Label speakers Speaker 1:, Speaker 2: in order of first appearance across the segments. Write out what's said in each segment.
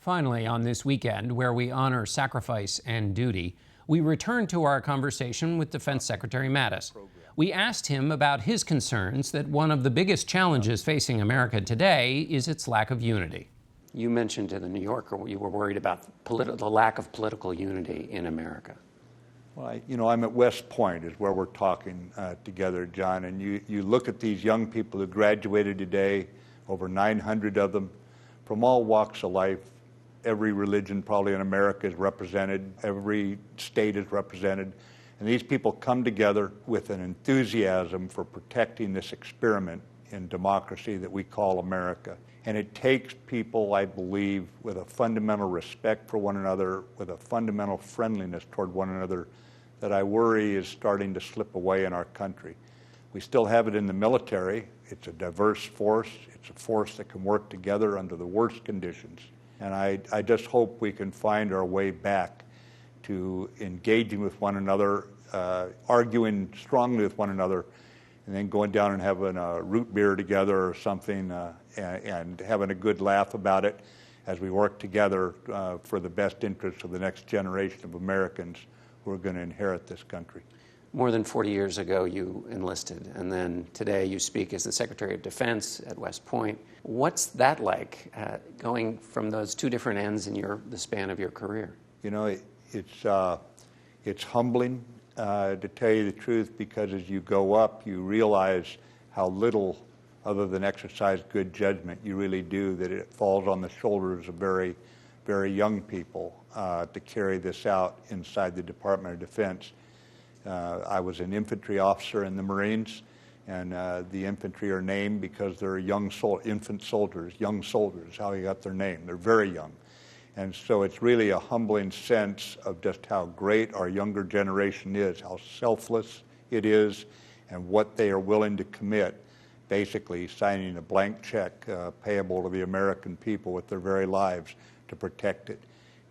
Speaker 1: Finally, on this weekend, where we honor sacrifice and duty, we return to our conversation with Defense Secretary Mattis. We asked him about his concerns that one of the biggest challenges facing America today is its lack of unity. You mentioned to the New Yorker you were worried about the lack of political unity in America.
Speaker 2: Well, I'm at West Point is where we're talking together, John, and you look at these young people who graduated today, over 900 of them, from all walks of life. Every religion probably in America is represented, every state is represented, and these people come together with an enthusiasm for protecting this experiment in democracy that we call America. And it takes people, I believe, with a fundamental respect for one another, with a fundamental friendliness toward one another, that I worry is starting to slip away in our country. We still have it in the military. It's a diverse force. It's a force that can work together under the worst conditions. And I just hope we can find our way back to engaging with one another, arguing strongly with one another, and then going down and having a root beer together or something and having a good laugh about it as we work together for the best interests of the next generation of Americans who are going to inherit this country.
Speaker 1: More than 40 years ago, you enlisted, and then today you speak as the Secretary of Defense at West Point. What's that like, going from those two different ends in the span of your career?
Speaker 2: You know, it's humbling, to tell you the truth, because as you go up, you realize how little, other than exercise good judgment, you really do, that it falls on the shoulders of very, very young people to carry this out inside the Department of Defense. I was an infantry officer in the Marines, and the infantry are named because they're infant soldiers, young soldiers, how they got their name. They're very young. And so it's really a humbling sense of just how great our younger generation is, how selfless it is, and what they are willing to commit, basically signing a blank check payable to the American people with their very lives to protect it.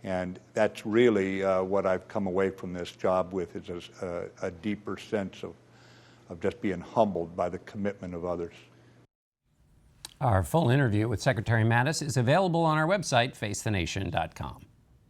Speaker 2: And that's really what I've come away from this job with, is a deeper sense of just being humbled by the commitment of others.
Speaker 1: Our full interview with Secretary Mattis is available on our website, facethenation.com.